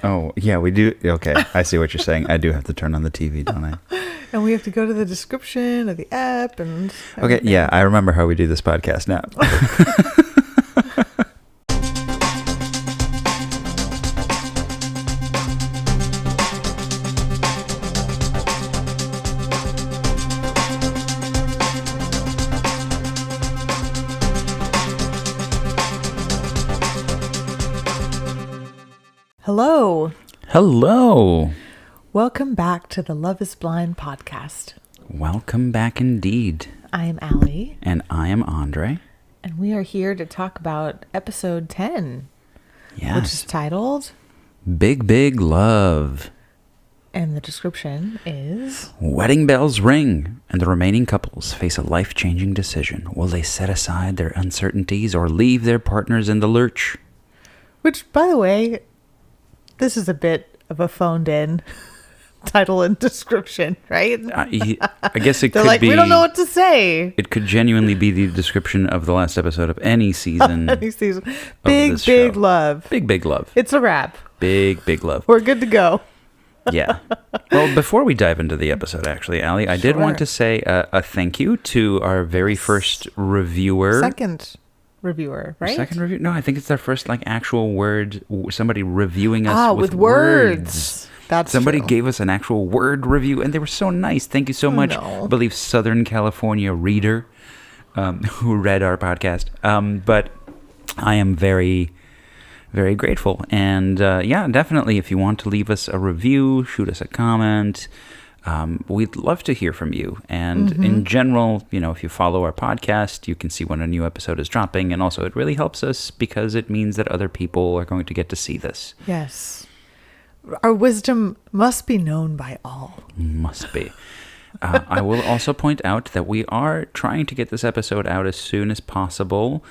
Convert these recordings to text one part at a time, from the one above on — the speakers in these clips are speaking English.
Oh, yeah, we do. Okay, I see what you're saying. I do have to turn on the TV, don't I? And we have to go to the description of the app and Okay, everything. yeah, I remember how we do this podcast now. Hello. Hello. Welcome back to the Love is Blind podcast. Welcome back indeed. I am Allie, And I am Andre. and we are here to talk about episode 10, which is Yes. titled, Big, big love. and the description is, Wedding bells ring, and the remaining couples face a life-changing decision. Will they set aside their uncertainties or leave their partners in the lurch? which, by the way, this is a bit of a phoned-in title and description, right? I guess it They're could like, be. we don't know what to say. It could genuinely be the description of the last episode of any season. Any season. Big, this big show. love. Big, big love. It's a wrap. Big, big love. We're good to go. Yeah. Well, before we dive into the episode, actually, Allie, I did want Sure. to say a thank you to our very first reviewer. Second reviewer, right? Second review? No, I think it's our first actual word. Somebody reviewing us with words. That's Somebody true. gave us an actual word review, and they were so nice. Thank you so much. no. I believe Southern California reader who read our podcast. But I am very, very grateful. And yeah, definitely, if you want to leave us a review, shoot us a comment. We'd love to hear from you. And in general, if you follow our podcast, you can see when a new episode is dropping. And also, it really helps us because it means that other people are going to get to see this. Yes. Our wisdom must be known by all. Must be. I will also point out that we are trying to get this episode out as soon as possible.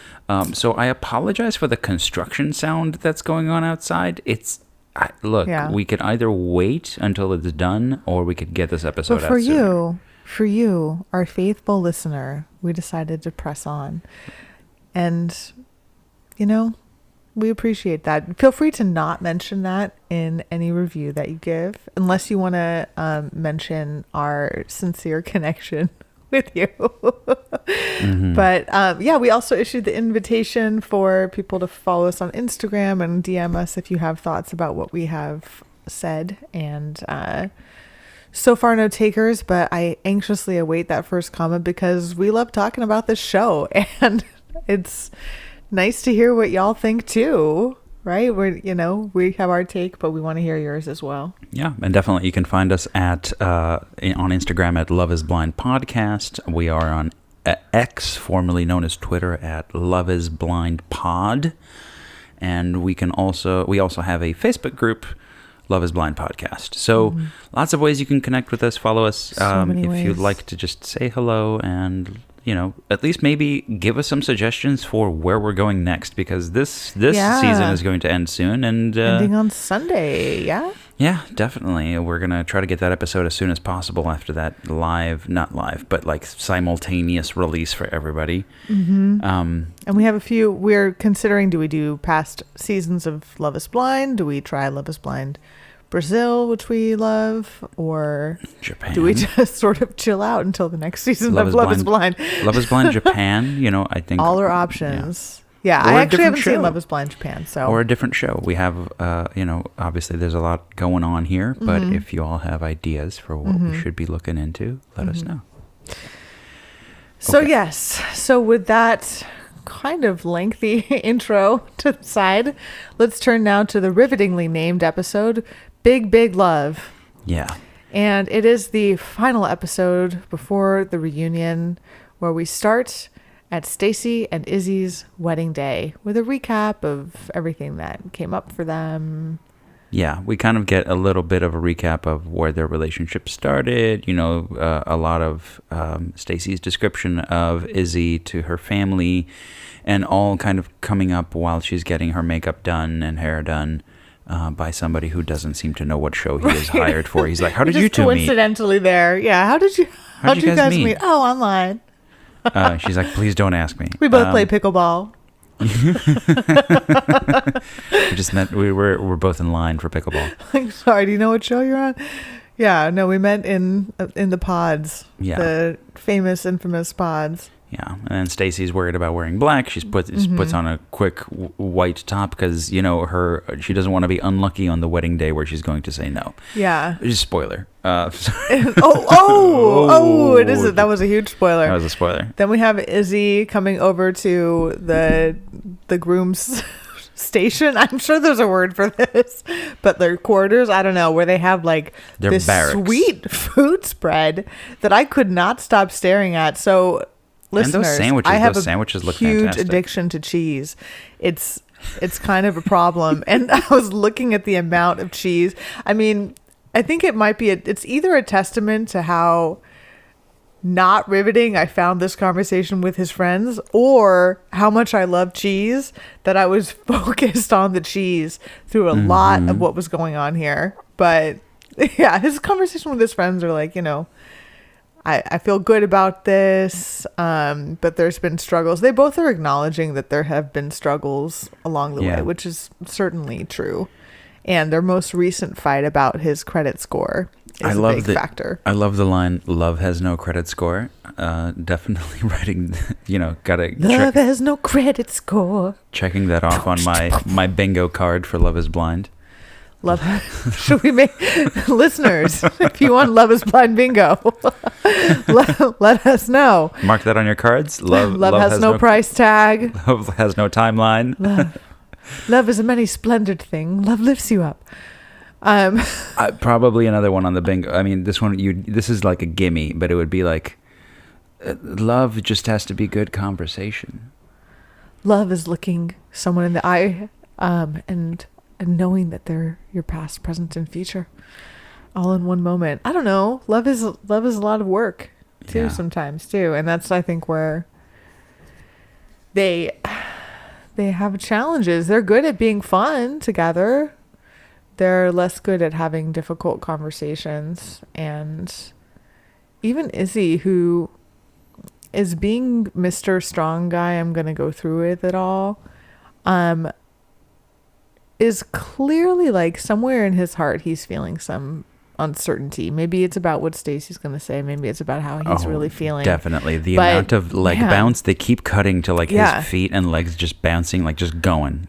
So I apologize for the construction sound that's going on outside. Yeah. We could either wait until it's done or we could get this episode But out sooner. for you, our faithful listener, we decided to press on. And, we appreciate that. Feel free to not mention that in any review that you give, unless you want to mention our sincere connection with you. But yeah, we also issued the invitation for people to follow us on Instagram and DM us if you have thoughts about what we have said. And so far, no takers, but I anxiously await that first comment because we love talking about this show, and it's nice to hear what y'all think too, right? We have our take, but we want to hear yours as well. Yeah, and definitely you can find us on Instagram at Love is Blind Podcast. We are on X, formerly known as Twitter, at Love is Blind Pod. And we also have a Facebook group, Love is Blind Podcast. So lots of ways you can connect with us, follow us. So many if you'd ways. like to just say hello and, at least maybe give us some suggestions for where we're going next, because this Yeah. season is going to end soon. And Ending on Sunday, yeah? yeah, definitely. We're going to try to get that episode as soon as possible after that not live, but simultaneous release for everybody. And we have we're considering, do we do past seasons of Love is Blind? Do we try Love is Blind Brazil, which we love? Or Japan. do we just sort of chill out until the next season of Love is Blind? Love is Blind Japan, I think. All our options. Yeah, Or I a actually different haven't seen show. Love is Blind Japan, so. Or a different show. We have, obviously there's a lot going on here, but if you all have ideas for what we should be looking into, let us know. So Okay. yes, so with that kind of lengthy intro to the side, let's turn now to the rivetingly named episode, Big Big Love. Yeah. And it is the final episode before the reunion, where we start at Stacy and Izzy's wedding day with a recap of everything that came up for them. Yeah, we kind of get a little bit of a recap of where their relationship started. A lot of Stacy's description of Izzy to her family, and all kind of coming up while she's getting her makeup done and hair done by somebody who doesn't seem to know what show he was hired for. He's like, "How did Just you two meet?" coincidentally there. Yeah, how did you How'd you guys meet? Oh, online. She's like, "Please don't ask me." We both play pickleball. We just met. We're both in line for pickleball. Like, sorry, do you know what show you're on? Yeah, no, we met in the pods. Yeah. The famous, infamous pods. Yeah, and then Stacy's worried about wearing black. She puts on a quick white top because she doesn't want to be unlucky on the wedding day where she's going to say no. Yeah. Just spoiler. It is. That was a huge spoiler. That was a spoiler. Then we have Izzy coming over to the groom's station. I'm sure there's a word for this, but their quarters. I don't know, where they have like Their this barracks. sweet food spread that I could not stop staring at. So. Listeners, And those sandwiches, I have those a sandwiches look huge fantastic. addiction to cheese. It's kind of a problem. And I was looking at the amount of cheese. I mean, I think it might be it's either a testament to how not riveting I found this conversation with his friends, or how much I love cheese, that I was focused on the cheese through a lot of what was going on here. But yeah, his conversation with his friends are like, I feel good about this, but there's been struggles. They both are acknowledging that there have been struggles along the way, which is certainly true. And their most recent fight about his credit score is a big factor. I love the line, "Love has no credit score." Definitely writing, gotta Love has no credit score. Checking that off on my bingo card for Love is Blind. Love. Should we make listeners? If you want Love is Blind bingo, let us know. Mark that on your cards. Love has no price tag. Love has no timeline. Love is a many splendid thing. Love lifts you up. Probably another one on the bingo. I mean, this is like a gimme, but it would be like, love just has to be good conversation. Love is looking someone in the eye, and knowing that they're your past, present, and future, all in one moment. I don't know. Love is a lot of work too, sometimes too, and that's, I think, where they have challenges. They're good at being fun together. They're less good at having difficult conversations. And even Izzy, who is being Mr. Strong Guy, I'm gonna go through with it all, is clearly, like, somewhere in his heart he's feeling some uncertainty. Maybe it's about what Stacy's going to say. Maybe it's about how he's really feeling. Definitely. The amount of leg bounce, they keep cutting to like his feet and legs just bouncing, like just going.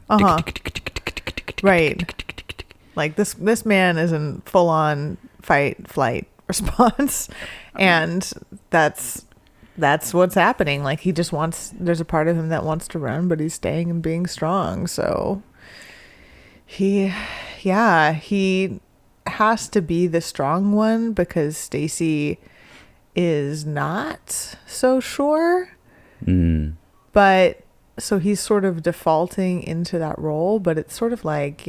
Right. Like this man is in full on fight flight response, and that's what's happening. Like, he just wants, there's a part of him that wants to run, but he's staying and being strong. So he has to be the strong one because Stacy is not so sure. But so he's sort of defaulting into that role, but it's sort of like,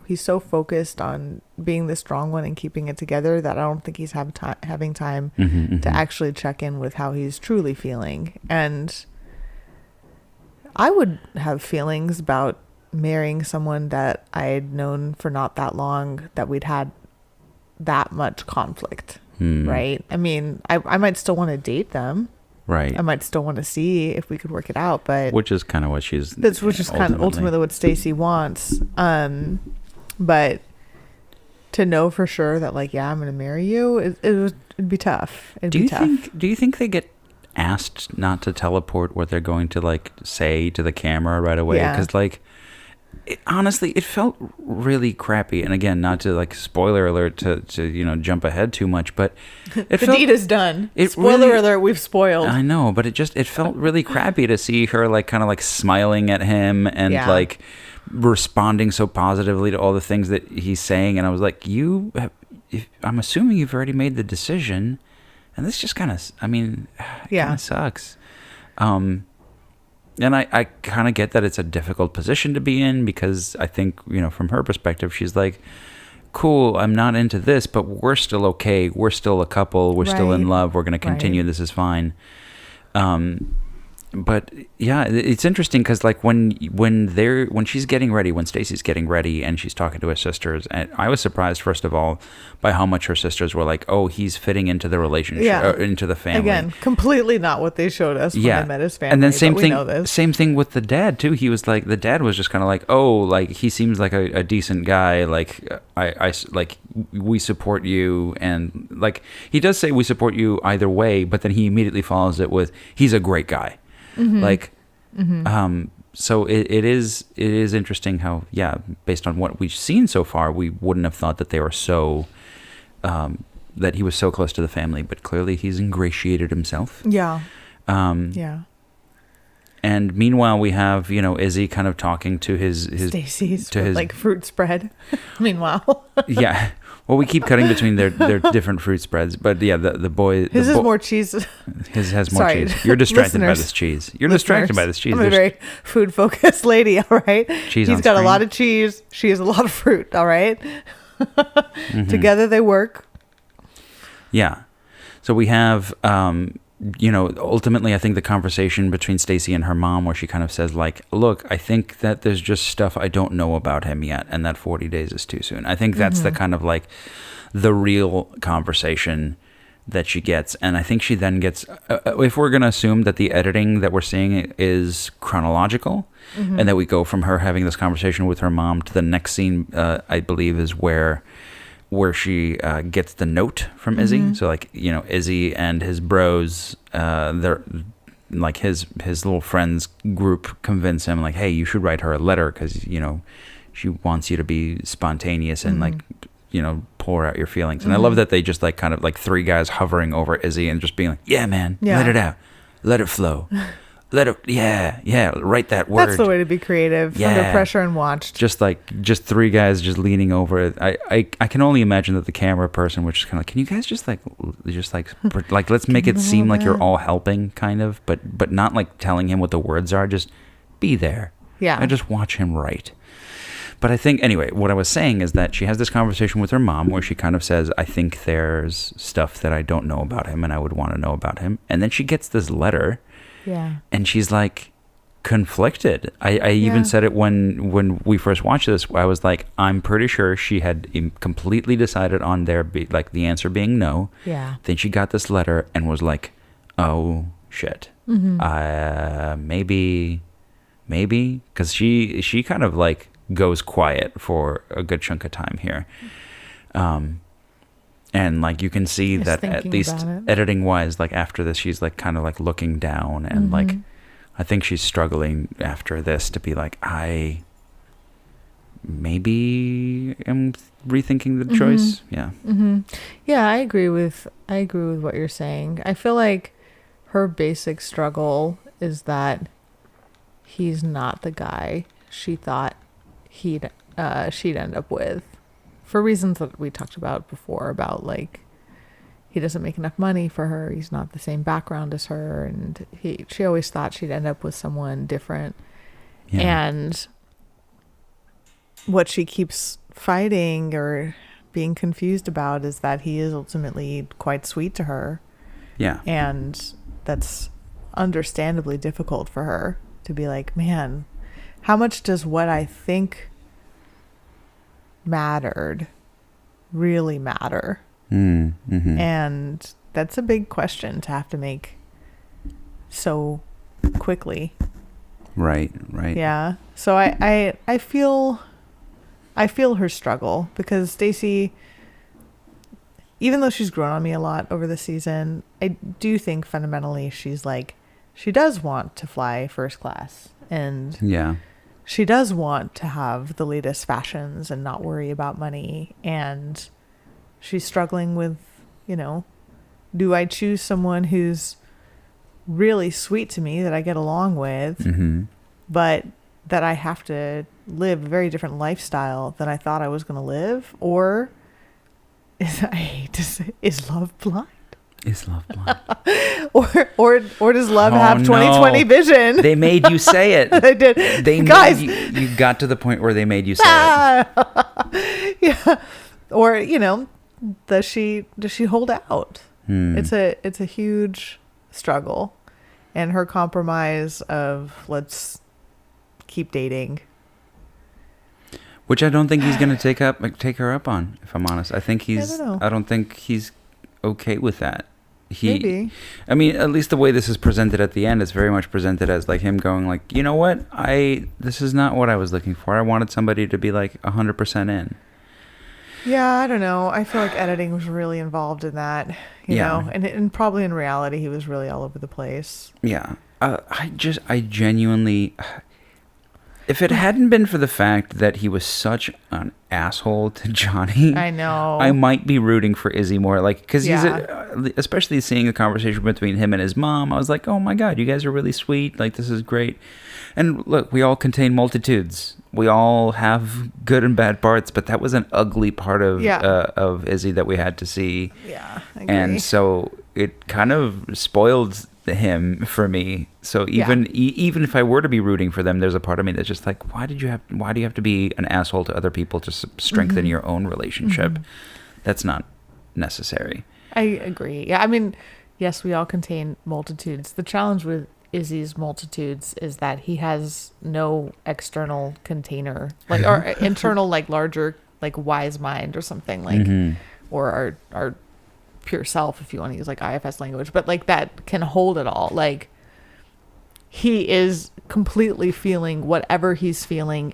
he's so focused on being the strong one and keeping it together that I don't think he's having time to actually check in with how he's truly feeling. And I would have feelings about marrying someone that I had known for not that long, that we'd had that much conflict, right? I mean, I might still want to date them. Right. I might still want to see if we could work it out, but which is kind of what she's. Which is kind of ultimately what Stacy wants. But to know for sure that, like, I'm going to marry you, it'd be tough. Do you think they get asked not to teleport what they're going to, like, say to the camera right away? Because honestly, it felt really crappy. And again, not to, like, spoiler alert to jump ahead too much, but the deed is done. Spoiler alert, we've spoiled. I know, but it felt really crappy to see her, like, kind of like smiling at him and like responding so positively to all the things that he's saying. And I was like, I'm assuming you've already made the decision, and this just kind of, kind of sucks. And I kind of get that it's a difficult position to be in, because I think, from her perspective, she's like, cool, I'm not into this, but we're still okay. We're still a couple. We're still in love. We're going to continue. This is fine. but yeah, it's interesting because like when she's getting ready, when Stacy's getting ready and she's talking to her sisters, and I was surprised first of all by how much her sisters were like, oh, he's fitting into the relationship, into the family. Again, completely not what they showed us when I met his family. And then same thing with the dad too. He was like, the dad was just kind of like, oh, like he seems like a decent guy. Like I like we support you, and like he does say we support you either way, but then he immediately follows it with he's a great guy. Like, so it is interesting how, based on what we've seen so far, we wouldn't have thought that they were so, that he was so close to the family, but clearly he's ingratiated himself. Yeah. And meanwhile, we have, Izzy kind of talking to his Stacy's like fruit spread. Meanwhile. Yeah. Well, we keep cutting between their different fruit spreads, but yeah, the boy. His is more cheese. His has more cheese. You're distracted by this cheese. You're distracted by this cheese. I'm a very food focused lady. All right. Cheese. He's got a lot of cheese. She has a lot of fruit. All right. Together they work. Yeah. So we have, ultimately, I think the conversation between Stacy and her mom, where she kind of says, like, look, I think that there's just stuff I don't know about him yet, and that 40 days is too soon. I think that's the kind of like the real conversation that she gets. And I think she then gets, if we're going to assume that the editing that we're seeing is chronological, and that we go from her having this conversation with her mom to the next scene, I believe is where she gets the note from Izzy. So like, Izzy and his bros, they're like his little friends group convince him like, hey, you should write her a letter because, she wants you to be spontaneous and like, pour out your feelings. And I love that they just like kind of like three guys hovering over Izzy and just being like, yeah, man, let it out. Let it flow. Write that word. That's the way to be creative under pressure and watched. Just three guys just leaning over it. I can only imagine that the camera person was just kind of like, can you guys just let's make it seem like you're all helping, kind of, but not like telling him what the words are. Just be there. Yeah. And just watch him write. But I think, anyway, what I was saying is that she has this conversation with her mom where she kind of says, I think there's stuff that I don't know about him and I would want to know about him. And then she gets this letter. Yeah. And she's like conflicted. I even said it when we first watched this. I was like, I'm pretty sure she had completely decided on the answer being no. Yeah. Then she got this letter and was like, oh shit. Maybe, because she kind of like goes quiet for a good chunk of time here. And like you can see that at least editing wise, like after this, she's like kind of like looking down and like I think she's struggling after this to be like, I maybe am rethinking the choice. Yeah. Yeah, I agree with what you're saying. I feel like her basic struggle is that he's not the guy she thought she'd end up with. For reasons that we talked about before, about like he doesn't make enough money for her, he's not the same background as her, and she always thought she'd end up with someone different. And what she keeps fighting or being confused about is that he is ultimately quite sweet to her. Yeah. And that's understandably difficult for her to be like, man, how much does what I think mattered really matter? And that's a big question to have to make so quickly. Right. Yeah. So I feel her struggle because Stacy, even though she's grown on me a lot over the season, I do think fundamentally she's like, she does want to fly first class, and she does want to have the latest fashions and not worry about money. And she's struggling with, do I choose someone who's really sweet to me that I get along with, but that I have to live a very different lifestyle than I thought I was going to live? Or is love blind? Is love blind? or does love have 20/20 vision? They made you say it. They did. Guys, you got to the point where they made you say it. Yeah. Or, does she hold out? It's a huge struggle. and her compromise of let's keep dating. Which I don't think he's going to take her up on, if I'm honest. I think I don't think he's okay with that. Maybe. I mean, at least the way this is presented at the end is very much presented as like him going like, you know what? This is not what I was looking for. I wanted somebody to be like 100% in. Yeah, I don't know. I feel like editing was really involved in that, you know, and probably in reality he was really all over the place. Yeah. I genuinely, if it hadn't been for the fact that he was such an asshole to Johnny, I know, I might be rooting for Izzy more. Like, because he's, especially seeing the conversation between him and his mom, I was like, oh my God, you guys are really sweet. Like, this is great. And look, we all contain multitudes. We all have good and bad parts, but that was an ugly part of Izzy that we had to see. Yeah, I agree. And so it kind of spoiled him for me. So even if I were to be rooting for them, there's a part of me that's just like, why do you have to be an asshole to other people to strengthen your own relationship? That's not necessary. I agree. Yeah, I mean, yes, we all contain multitudes. The challenge with Izzy's multitudes is that he has no external container, like, or internal, like, larger, like, wise mind or something, like, or our pure self, if you want to use like IFS language, but like that can hold it all. Like, he is completely feeling whatever he's feeling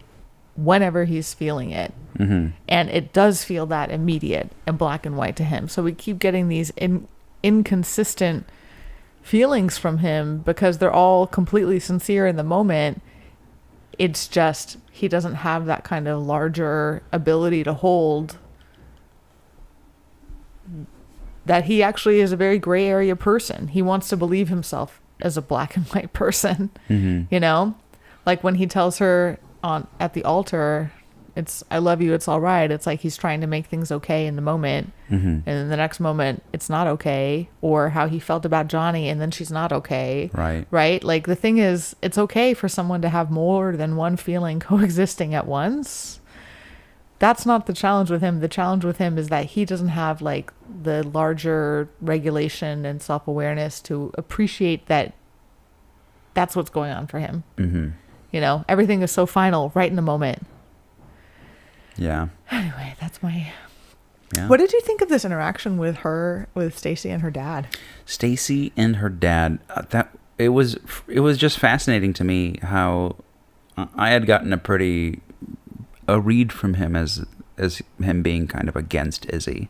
whenever he's feeling it, and it does feel that immediate and black and white to him. So we keep getting these inconsistent feelings from him because they're all completely sincere in the moment. It's just he doesn't have that kind of larger ability to hold that he actually is a very gray area person. He wants to believe himself as a black and white person, you know? Like when he tells her at the altar, it's, I love you, it's all right. It's like he's trying to make things okay in the moment. And then the next moment, it's not okay. Or how he felt about Johnny, and then she's not okay. Right? Like the thing is, it's okay for someone to have more than one feeling coexisting at once. That's not the challenge with him. The challenge with him is that he doesn't have like the larger regulation and self-awareness to appreciate that that's what's going on for him. You know, everything is so final right in the moment. Yeah. Anyway, that's my... Yeah. What did you think of this interaction with Stacy and her dad? Stacy and her dad, it was just fascinating to me how I had gotten a read from him as him being kind of against Izzy.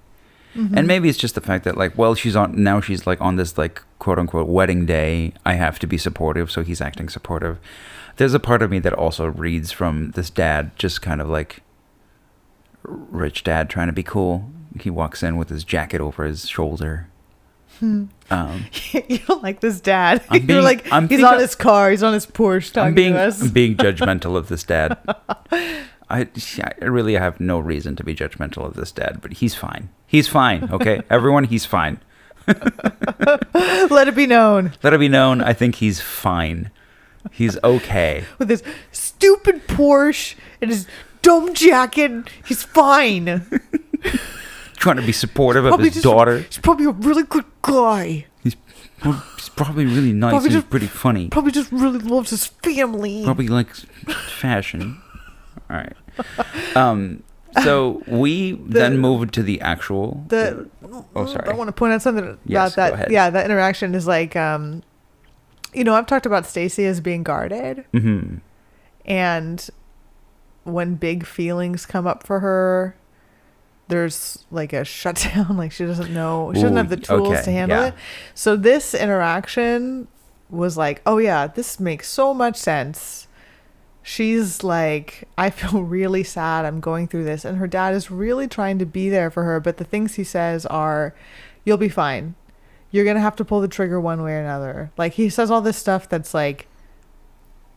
And maybe it's just the fact that like, well, she's like on this like quote unquote wedding day, I have to be supportive, so he's acting supportive. There's a part of me that also reads from this dad just kind of like rich dad trying to be cool. He walks in with his jacket over his shoulder. You don't like this dad. You're like, he's on his car, he's on his Porsche talking to us. I'm being judgmental of this dad. I really have no reason to be judgmental of this dad, but he's fine. He's fine, okay? Everyone, he's fine. Let it be known. Let it be known, I think he's fine. He's okay. With his stupid Porsche and his dumb jacket, he's fine. Trying to be supportive of his daughter. He's probably a really good guy. He's probably really nice and he's pretty funny. Probably just really loves his family. Probably likes fashion. All right. So we then moved to the actual. Sorry. I want to point out something about that. Go ahead. Yeah, that interaction is like, you know, I've talked about Stacy as being guarded, and when big feelings come up for her, there's like a shutdown. Like she doesn't know. She doesn't have the tools to handle it. So this interaction was like, oh yeah, this makes so much sense. She's like, I feel really sad. I'm going through this. And her dad is really trying to be there for her. But the things he says are, you'll be fine. You're going to have to pull the trigger one way or another. Like he says all this stuff that's like,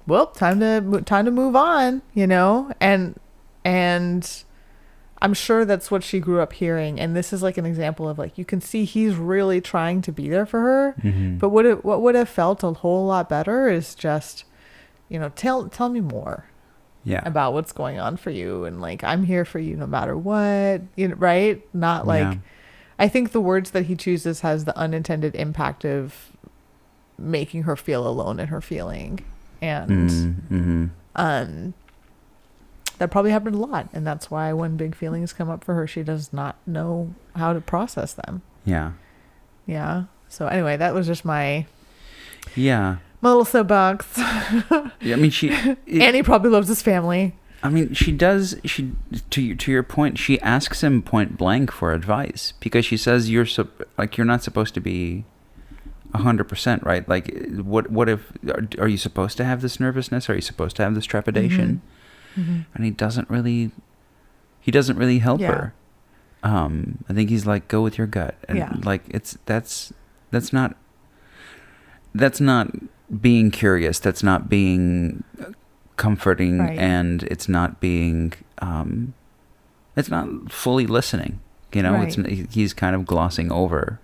well, time to move on, you know? And I'm sure that's what she grew up hearing. And this is like an example of like, you can see he's really trying to be there for her. But what would have felt a whole lot better is just, you know, tell me more about what's going on for you. And like, I'm here for you no matter what, you know, right? Not like, I think the words that he chooses has the unintended impact of making her feel alone in her feeling. And that probably happened a lot. And that's why when big feelings come up for her, she does not know how to process them. Yeah. Yeah. So anyway, that was just my little soapbox. Yeah, I mean, Annie probably loves his family. I mean, she does. To your point, she asks him point blank for advice because she says you're not supposed to be 100%, right? Like, what if are you supposed to have this nervousness? Are you supposed to have this trepidation? And he doesn't really help her. I think he's like, go with your gut, and like that's not being curious. That's not being comforting, right. And it's not being it's not fully listening, you know. Right. He's kind of glossing over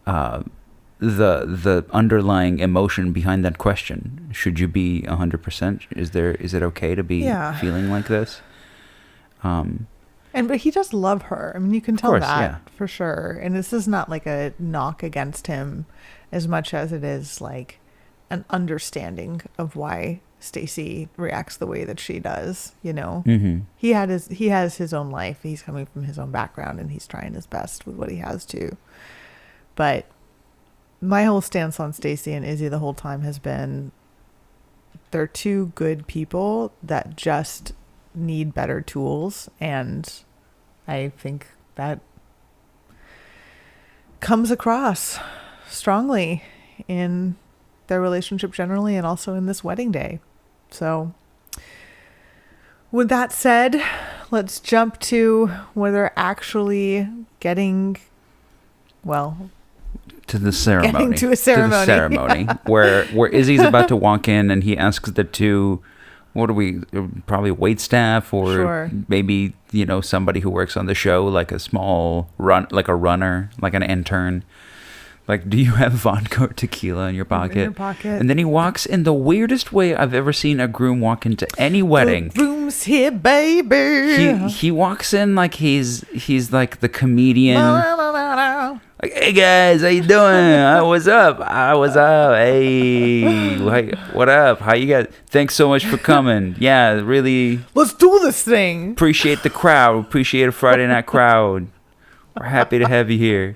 the underlying emotion behind that question. Should you be 100%? Is it okay to be feeling like this? But he does love her. I mean, you can tell that for sure. And this is not like a knock against him as much as it is like an understanding of why Stacy reacts the way that she does, you know. He has his own life. He's coming from his own background, and he's trying his best with what he has to. But my whole stance on Stacy and Izzy the whole time has been they're two good people that just need better tools, and I think that comes across strongly in their relationship generally and also in this wedding day. So with that said, let's jump to where they're actually getting to the ceremony. Getting to a ceremony. To the ceremony where Izzy's about to walk in and he asks the two, probably wait staff or maybe, you know, somebody who works on the show, like a runner, like an intern. Like, do you have vodka or tequila in your pocket? In your pocket. And then he walks in the weirdest way I've ever seen a groom walk into any wedding. The groom's here, baby. He walks in like he's like the comedian. Like, hey guys, how you doing? What's up? Hey, what up? How you guys? Thanks so much for coming. Yeah, really. Let's do this thing. Appreciate the crowd. Appreciate a Friday night crowd. We're happy to have you here.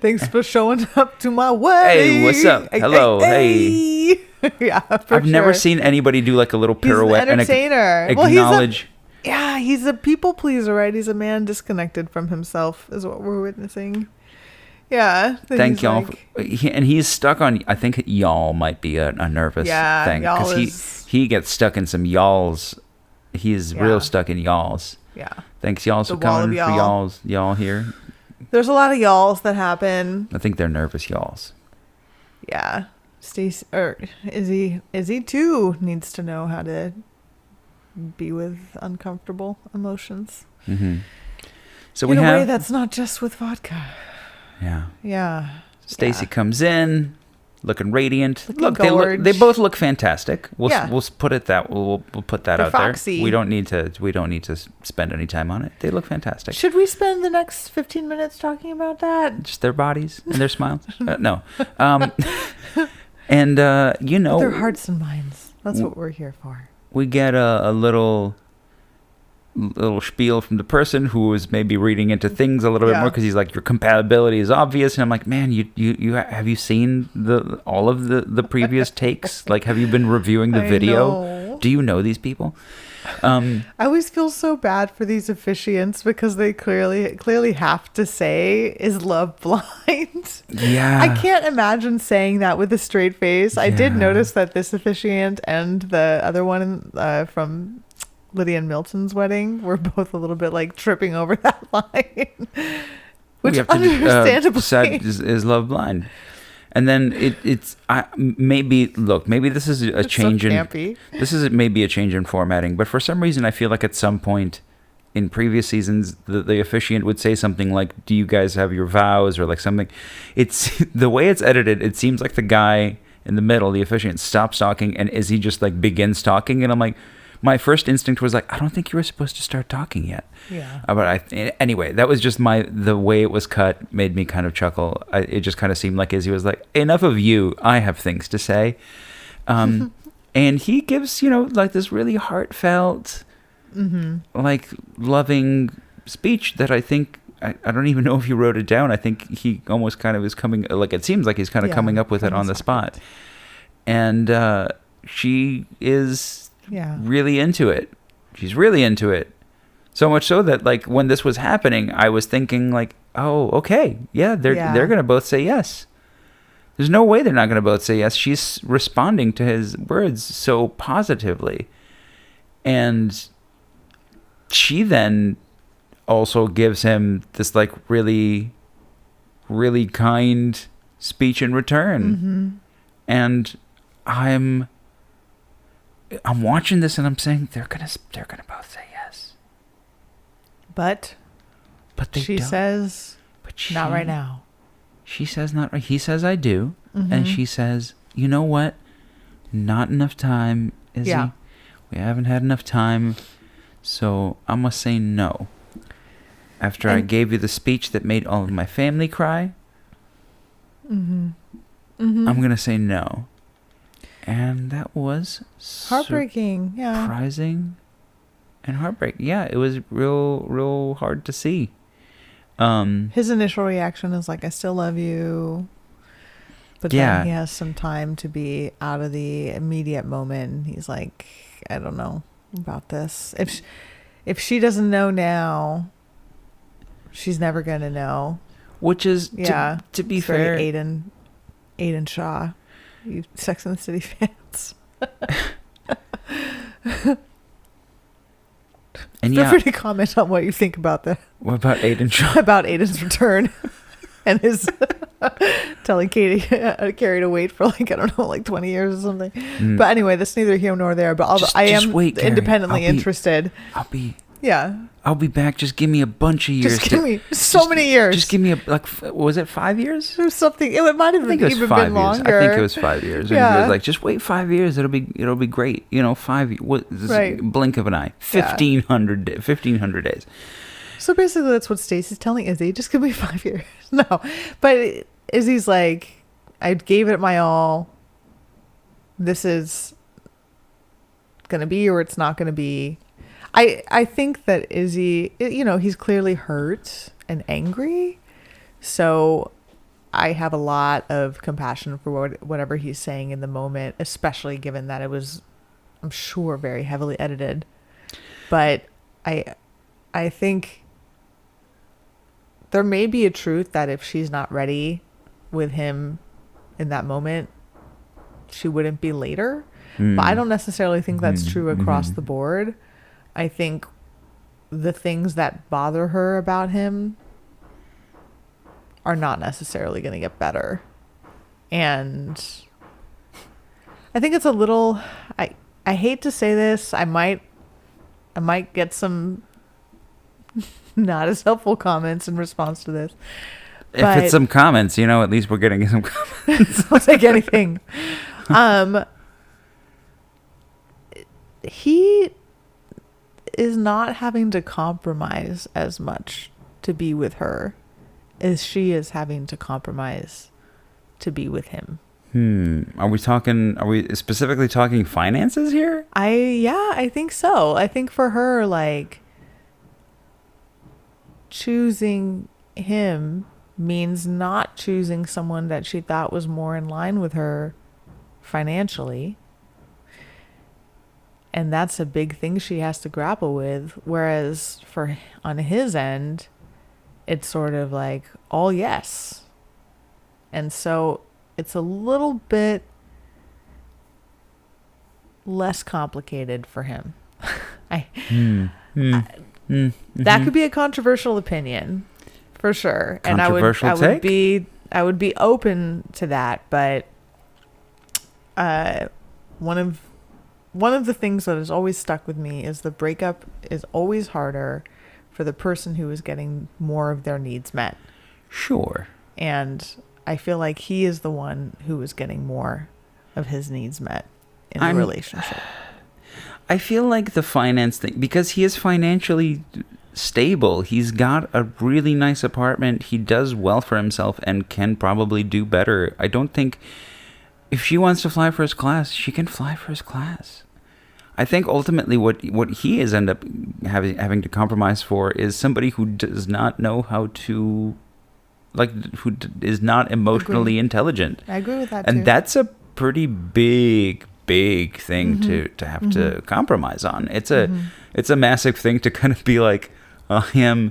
Thanks for showing up to my wedding. Hey, what's up? Hello, hey. Yeah, I've never seen anybody do like a little pirouette and acknowledge. He's a people pleaser, right? He's a man disconnected from himself, is what we're witnessing. Yeah. Thank y'all. And he's stuck on, I think y'all might be a nervous thing. Because he gets stuck in some y'alls. He's real stuck in y'alls. Yeah. Thanks y'all for coming for y'all here. There's a lot of y'alls that happen. I think they're nervous y'alls. Yeah. Stacy or Izzy too needs to know how to be with uncomfortable emotions. So in a way that's not just with vodka. Yeah. Stacy comes in, looking radiant. Looking they both look fantastic. We'll put it that we'll put that out foxy. there. We don't need to spend any time on it. They look fantastic. Should we spend the next 15 minutes talking about that? Just their bodies and their smiles? No. And you know, their hearts and minds. That's what we're here for. We get a little spiel from the person who is maybe reading into things a little bit more, because he's like, your compatibility is obvious, and I'm like, man, you have you seen all of the previous takes? Like, have you been reviewing the video? Know. Do you know these people? I always feel so bad for these officiants because they clearly have to say, is love blind? Yeah. I can't imagine saying that with a straight face. I did notice that this officiant and the other one from Lydia and Milton's wedding were both a little bit like tripping over that line, which understandably is love blind. And then maybe this is a change maybe a change in formatting, but for some reason I feel like at some point in previous seasons the officiant would say something like, do you guys have your vows, or like something. It's the way it's edited, it seems like the guy in the middle, the officiant, stops talking and Izzy just like begins talking, and I'm like, my first instinct was like, I don't think you were supposed to start talking yet. Yeah. But anyway, that was just the way it was cut made me kind of chuckle. It just kind of seemed like Izzy was like, enough of you. I have things to say. And he gives, like this really heartfelt, like loving speech that I think, I don't even know if he wrote it down. I think he almost kind of is coming, like it seems like he's kind of coming up with it on the spot. And she is really into it. She's really into it. So much so that like when this was happening, I was thinking like, oh, okay, they're going to both say yes. There's no way they're not going to both say yes. She's responding to his words so positively. And she then also gives him this like really, really kind speech in return. And I'm watching this and I'm saying they're gonna both say yes. But she says, not right now. She says not right. He says I do, and she says, you know what? Not enough time, Izzy. Yeah. We haven't had enough time, so I'm gonna say no. After I gave you the speech that made all of my family cry, I'm going to say no. And that was heartbreaking. Surprising and heartbreaking. Yeah, it was real hard to see. His initial reaction is like, I still love you. But then he has some time to be out of the immediate moment. He's like, I don't know about this. If she doesn't know now, she's never going to know. Which is, to be fair, Aiden Shaw, you Sex and the City fans. And feel free to comment on what you think about that. What about Aiden Shaw? About Aiden's return and his telling Carrie to wait for like, I don't know, like 20 years or something. But anyway, that's neither here nor there. But I am independently interested. I'll be back. Just give me a bunch of years. Just give me many years. Just give me was it 5 years? It was something. It might have even been longer. I think it was 5 years. And he was like, just wait 5 years. It'll be great. 5 years. Blink of an eye. 1,500 days. So basically that's what Stacey's telling Izzy. Just give me 5 years. No. But Izzy's like, I gave it my all. This is going to be or it's not going to be. I think that Izzy, he's clearly hurt and angry. So I have a lot of compassion for whatever he's saying in the moment, especially given that it was, I'm sure, very heavily edited. But I think there may be a truth that if she's not ready with him in that moment, she wouldn't be later. But I don't necessarily think that's true across the board. I think the things that bother her about him are not necessarily going to get better. And I think it's a little, I hate to say this. I might get some not as helpful comments in response to this. If it's some comments, at least we're getting some comments. I'll take anything. He is not having to compromise as much to be with her as she is having to compromise to be with him. Are we specifically talking finances here? I think so. I think for her, like, choosing him means not choosing someone that she thought was more in line with her financially. And that's a big thing she has to grapple with. Whereas on his end, it's sort of like all yes. And so it's a little bit less complicated for him. That could be a controversial opinion for sure. And I would be open to that. But one of the things that has always stuck with me is the breakup is always harder for the person who is getting more of their needs met. Sure. And I feel like he is the one who is getting more of his needs met in the relationship. I feel like the finance thing, because he is financially stable. He's got a really nice apartment. He does well for himself and can probably do better. I don't think if she wants to fly first class, she can fly first class. I think ultimately what he is end up having to compromise for is somebody who does not know how to, like, is not emotionally intelligent. I agree with that and too. That's a pretty big thing to have to compromise on. It's a massive thing to kind of be like, I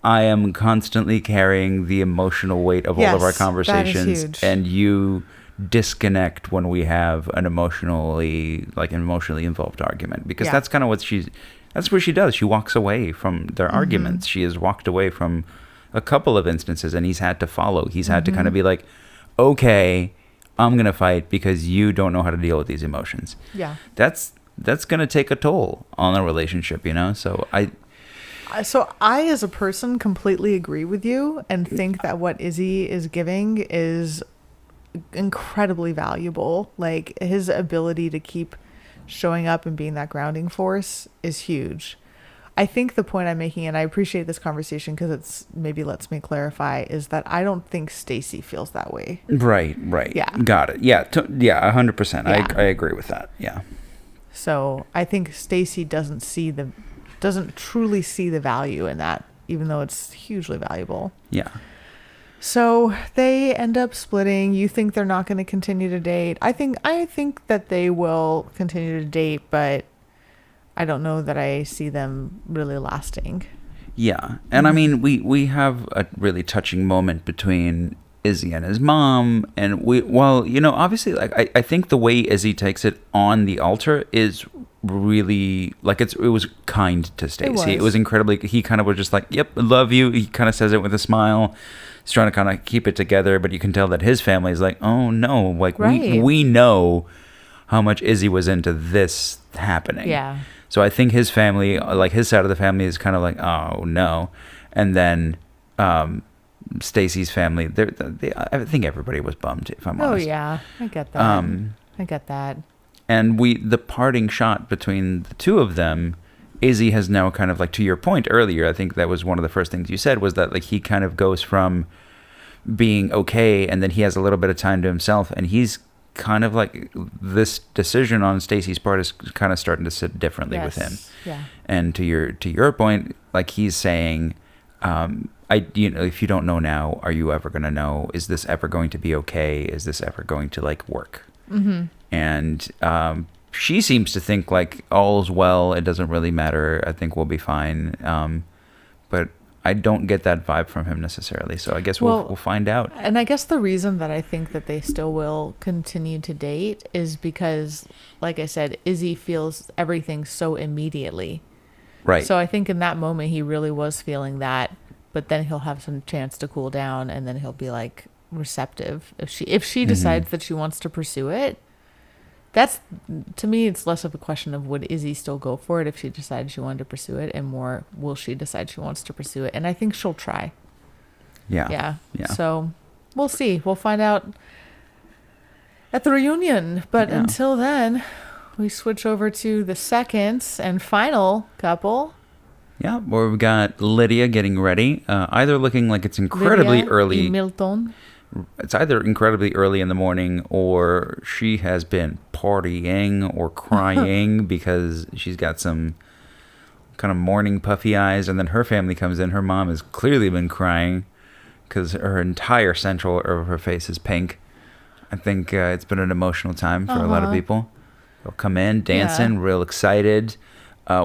am constantly carrying the emotional weight of all of our conversations, and you disconnect when we have an emotionally involved argument, because that's kind of what that's what she does. She walks away from their arguments. She has walked away from a couple of instances, and he's had to follow. He's had to kind of be like, okay, I'm going to fight because you don't know how to deal with these emotions. Yeah. That's going to take a toll on a relationship, you know? So I, as a person, completely agree with you and think that what Izzy is giving is incredibly valuable. Like, his ability to keep showing up and being that grounding force is huge. I think the point I'm making, and I appreciate this conversation because it's maybe lets me clarify, is that I don't think Stacy feels that way. Right. Yeah. Got it. Yeah. 100%. Yeah. I agree with that. Yeah. So I think Stacy doesn't truly see the value in that, even though it's hugely valuable. Yeah. So they end up splitting. You think they're not going to continue to date. I think that they will continue to date, but I don't know that I see them really lasting. Yeah. And I mean, we have a really touching moment between Izzy and his mom, and obviously, like, I think the way Izzy takes it on the altar is really, like, it was kind to Stacy. It was incredibly, he kind of was just like, yep, I love you. He kind of says it with a smile. He's trying to kind of keep it together, but you can tell that his family is like, oh no, like, we know how much Izzy was into this happening. Yeah. So I think his family, like his side of the family, is kind of like, oh no. And then Stacy's family, I think everybody was bummed, if I'm honest. Oh yeah, I get that. I get that. And the parting shot between the two of them, Izzy has now kind of, like, to your point earlier, I think that was one of the first things you said, was that, like, he kind of goes from being okay, and then he has a little bit of time to himself, and he's kind of like, this decision on Stacy's part is kind of starting to sit differently with him. Yeah. And to your point, like, he's saying, if you don't know now, are you ever going to know? Is this ever going to be okay? Is this ever going to, like, work? Mm-hmm. And she seems to think, like, all's well. It doesn't really matter. I think we'll be fine. But I don't get that vibe from him necessarily. So I guess we'll find out. And I guess the reason that I think that they still will continue to date is because, like I said, Izzy feels everything so immediately. Right. So I think in that moment he really was feeling that, but then he'll have some chance to cool down, and then he'll be, like, receptive. If she decides that she wants to pursue it, that's, to me, it's less of a question of would Izzy still go for it if she decided she wanted to pursue it, and more, will she decide she wants to pursue it? And I think she'll try. Yeah. So we'll see. We'll find out at the reunion. But until then, we switch over to the second and final couple. Yeah, where we've got Lydia getting ready, either looking like it's incredibly Lydia early. Milton. It's either incredibly early in the morning, or she has been partying or crying because she's got some kind of morning puffy eyes. And then her family comes in. Her mom has clearly been crying because her entire central of her face is pink. I think it's been an emotional time for a lot of people. They'll come in dancing, real excited.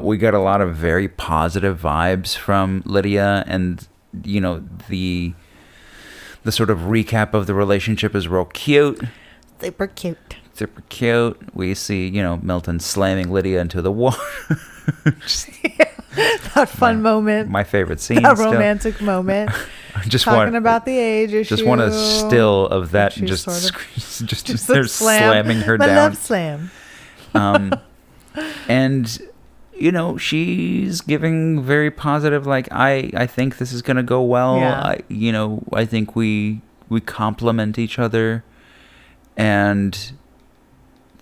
We got a lot of very positive vibes from Lydia, and, you know, the sort of recap of the relationship is real cute. Super cute. We see, you know, Milton slamming Lydia into the water. That fun moment. My favorite scene. That romantic moment. Talking about the age issue. Just want a still of that. Just they're slamming her down. Love slam. And, you know, she's giving very positive, like, I think this is going to go well. Yeah. I think we complement each other. And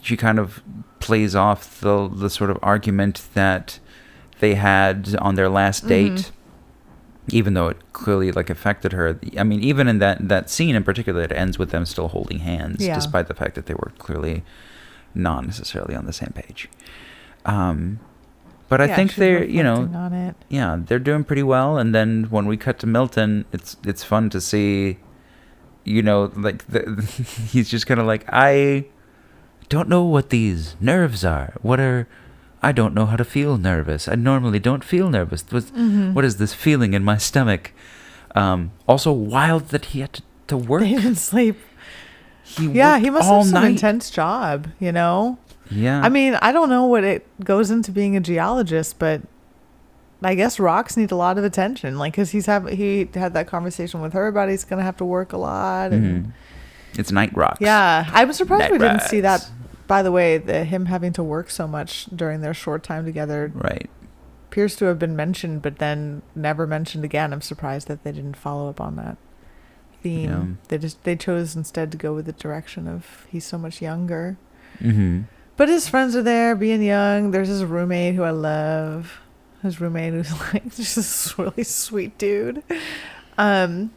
she kind of plays off the sort of argument that they had on their last date, even though it clearly like affected her. I mean, even in that scene in particular, it ends with them still holding hands, despite the fact that they were clearly not necessarily on the same page. But I think they're, they're doing pretty well. And then when we cut to Milton, it's fun to see, like he's just kind of like, I don't know what these nerves are. I don't know how to feel nervous. I normally don't feel nervous. What is this feeling in my stomach? Also wild that he had to work. He didn't sleep. He must have some night. intense job, Yeah. I mean, I don't know what it goes into being a geologist, but I guess rocks need a lot of attention. Like, because he had that conversation with her about he's going to have to work a lot. And It's night rocks. yeah, I was surprised Night we didn't rocks. see that. By the way, him having to work so much during their short time together Right. appears to have been mentioned, but then never mentioned again. I'm surprised that they didn't follow up on that theme. They chose instead to go with the direction of he's so much younger. Mm-hmm. But his friends are there, being young. There's his roommate who I love. His roommate who's like just this really sweet dude. And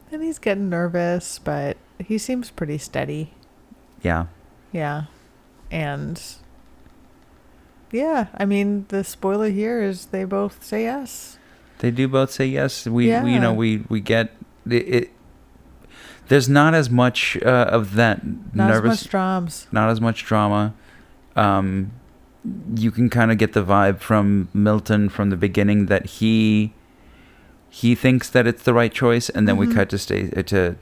he's getting nervous, but he seems pretty steady. Yeah. Yeah. And yeah, I mean, the spoiler here is they both say yes. They do both say yes. We get it. There's not as much of that Not nervous. as much drums. Not as much drama. You can kind of get the vibe from Milton from the beginning that he thinks that it's the right choice, and then we cut to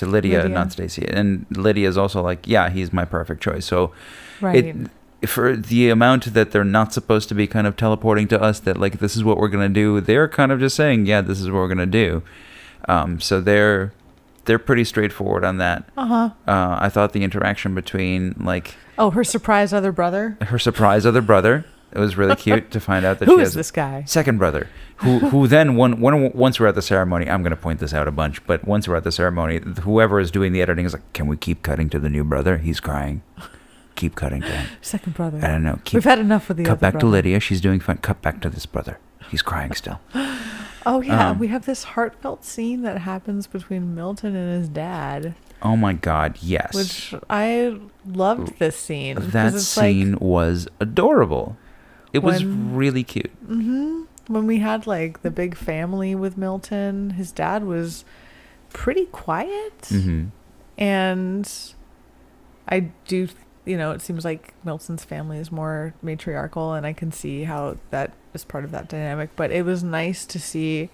Lydia, not Stacy, and Lydia is also like, yeah, he's my perfect choice. So, Right. For the amount that they're not supposed to be kind of teleporting to us, that like this is what we're gonna do, they're kind of just saying, yeah, this is what we're gonna do. So they're pretty straightforward on that. I thought the interaction between like her surprise other brother. It was really cute to find out that Who she is has this guy? second brother who then once we're at the ceremony, I'm going to point this out a bunch, but once we're at the ceremony, whoever is doing the editing is like, can we keep cutting to the new brother? He's crying. Keep cutting to him. Second brother. I don't know. We've had enough with the cut other back brother. to Lydia. She's doing fine. Cut back to this brother. He's crying still. Oh yeah, we have this heartfelt scene that happens between Milton and his dad, Oh my God, yes. which I loved this scene. 'cause That it's scene was adorable. It was When- really cute. when we had like the big family with Milton, his dad was pretty quiet, and I do, it seems like Milton's family is more matriarchal, and I can see how that is part of that dynamic. But it was nice to see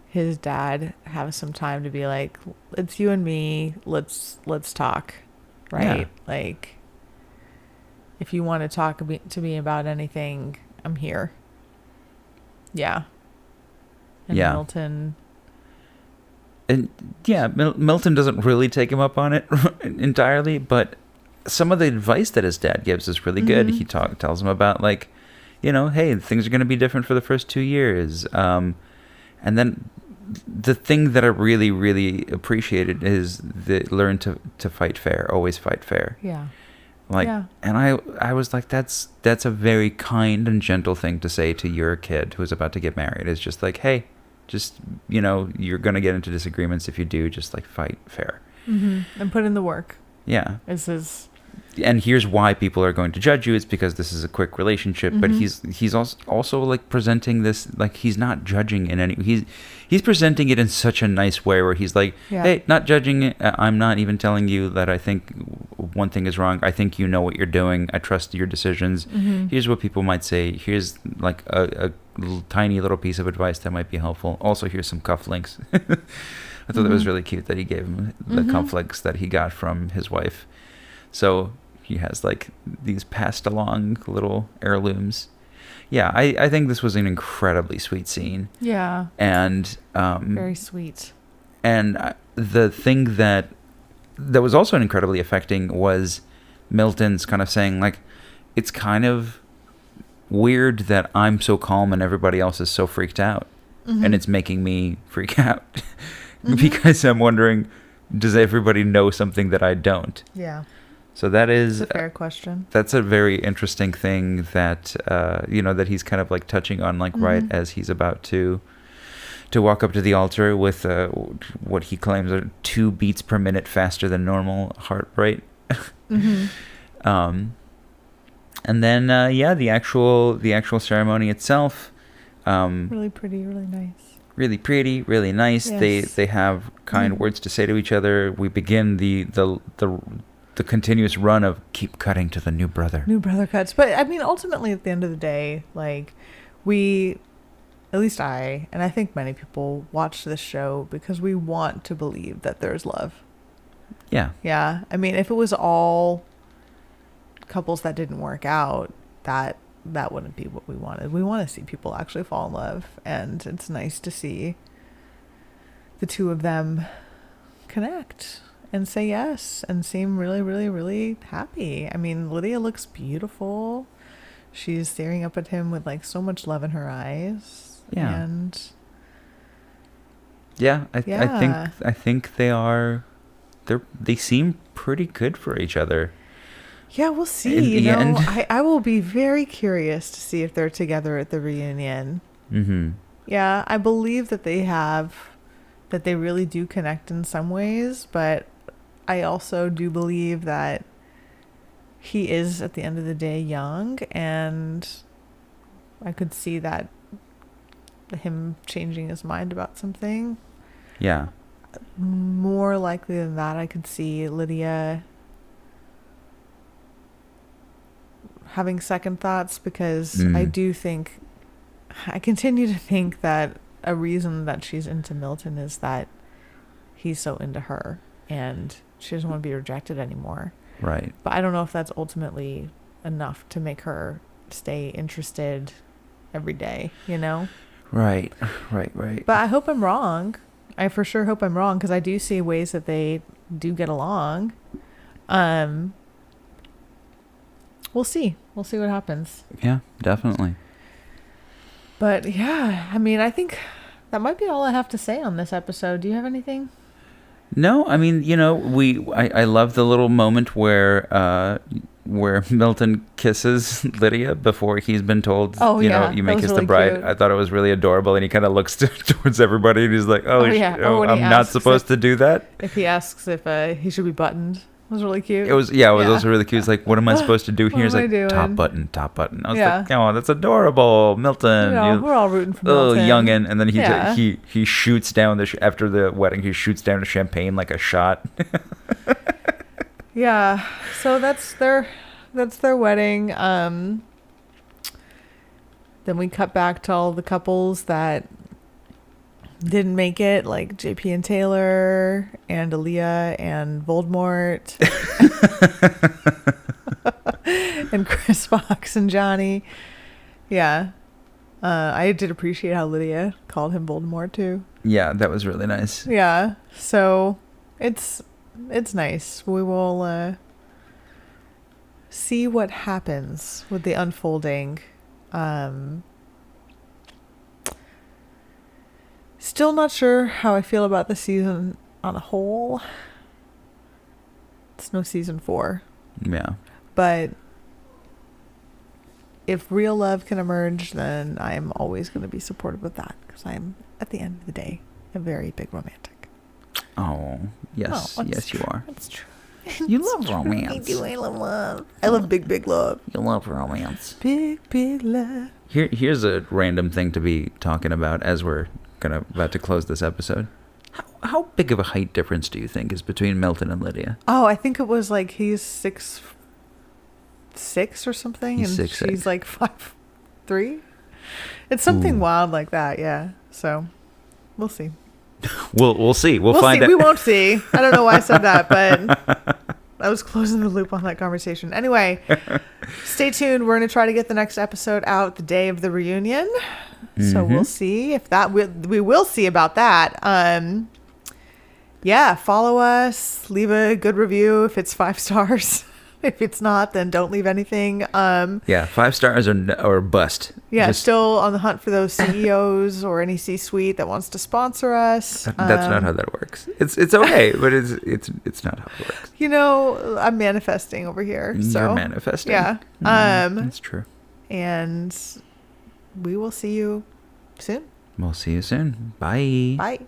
his dad have some time to be like, it's you and me, let's talk, right? Yeah. Like, if you want to talk to me about anything, I'm here. Yeah. And Yeah. Milton. And yeah, Milton doesn't really take him up on it entirely, but some of the advice that his dad gives is really good. He tells him about like, hey, things are going to be different for the first 2 years. And then the thing that I really, really appreciated is learn to fight fair, always fight fair. Yeah. Like, Yeah. and I was like, that's a very kind and gentle thing to say to your kid who's about to get married. It's just like, hey, just, you're going to get into disagreements. If you do, just like fight fair. And put in the work. Yeah. This is. And here's why people are going to judge you. It's because this is a quick relationship, but he's also like presenting this, like he's not judging in any, he's presenting it in such a nice way where he's like, hey, not judging it. I'm not even telling you that I think one thing is wrong. I think you know what you're doing. I trust your decisions. Here's what people might say. Here's like a tiny little piece of advice that might be helpful. Also, here's some cufflinks. I thought that was really cute that he gave him the cufflinks that he got from his wife. So he has like these passed along little heirlooms. Yeah, I think this was an incredibly sweet scene. Yeah. And Very sweet. And the thing that was also incredibly affecting was Milton's kind of saying like, it's kind of weird that I'm so calm and everybody else is so freaked out, and it's making me freak out because I'm wondering, does everybody know something that I don't? Yeah. So that is That's a fair question. that's a very interesting thing that that he's kind of like touching on, like right as he's about to walk up to the altar with what he claims are 2 beats per minute faster than normal heart rate. And then the actual ceremony itself, Really pretty, really nice. really pretty, really nice. Yes. They have kind words to say to each other. We begin the continuous run of keep cutting to the new brother. New brother cuts. But I mean, ultimately at the end of the day, like, we, at least I, and I think many people watch this show because we want to believe that there's love. Yeah. Yeah. I mean, if it was all couples that didn't work out, that wouldn't be what we wanted. We want to see people actually fall in love, and it's nice to see the two of them connect and say yes and seem really, really, really happy. I mean, Lydia looks beautiful. She's staring up at him with like so much love in her eyes. Yeah. And I think they seem pretty good for each other. yeah, we'll see. In the end. I will be very curious to see if they're together at the reunion. Mm-hmm. Yeah, I believe that they really do connect in some ways, but I also do believe that he is, at the end of the day, young, and I could see that him changing his mind about something. Yeah. More likely than that, I could see Lydia having second thoughts, because I continue to think that a reason that she's into Milton is that he's so into her and she doesn't want to be rejected anymore. Right. But I don't know if that's ultimately enough to make her stay interested every day, Right. But I hope I'm wrong. I for sure hope I'm wrong, because I do see ways that they do get along. We'll see. We'll see what happens. Yeah, definitely. But yeah, I mean, I think that might be all I have to say on this episode. Do you have anything? No, I mean, I love the little moment where Milton kisses Lydia before he's been told, you may kiss the bride. Cute. I thought it was really adorable, and he kind of looks towards everybody, and he's like, I'm not supposed to do that. If he asks if he should be buttoned. It was really cute. It was also really cute. It's like, what am I supposed to do here? He's like, doing? top button. I was like, oh, that's adorable, Milton. We're all rooting for Milton. Oh, youngin'. And then he shoots down after the wedding. He shoots down the champagne like a shot. Yeah. So that's their wedding. Then we cut back to all the couples that didn't make it, like JP and Taylor and Aaliyah and Voldemort and Chris Fox and Johnny. Yeah. I did appreciate how Lydia called him Voldemort too. Yeah, that was really nice. Yeah. So it's nice. We will see what happens with the unfolding. Still not sure how I feel about the season on a whole. It's no season 4. Yeah. But if real love can emerge, then I'm always going to be supportive of that, because I'm, at the end of the day, a very big romantic. Oh, yes. Yes, you are. That's true. You love romance. I do. I love love. I love big, big love. You love romance. Big, big love. Here's a random thing to be talking about as we're about to close this episode. How big of a height difference do you think is between Milton and Lydia? Oh, I think it was like he's 6'6" or something, he's and 6'6". she's like 5'3". It's something wild like that, yeah. So we'll see. We'll see. We'll find see. out. We won't see. I don't know why I said that, but I was closing the loop on that conversation. Anyway, stay tuned. We're going to try to get the next episode out the day of the reunion. So we'll see if that we will see about that. Yeah, follow us, leave a good review if it's 5 stars. If it's not, then don't leave anything. Yeah, 5 stars or bust. Yeah, Just- still on the hunt for those CEOs or any C-suite that wants to sponsor us. That's not how that works. It's okay, but it's not how it works. You know, I'm manifesting over here. So You're manifesting. yeah. That's true. And we will see you soon. We'll see you soon. Bye. Bye.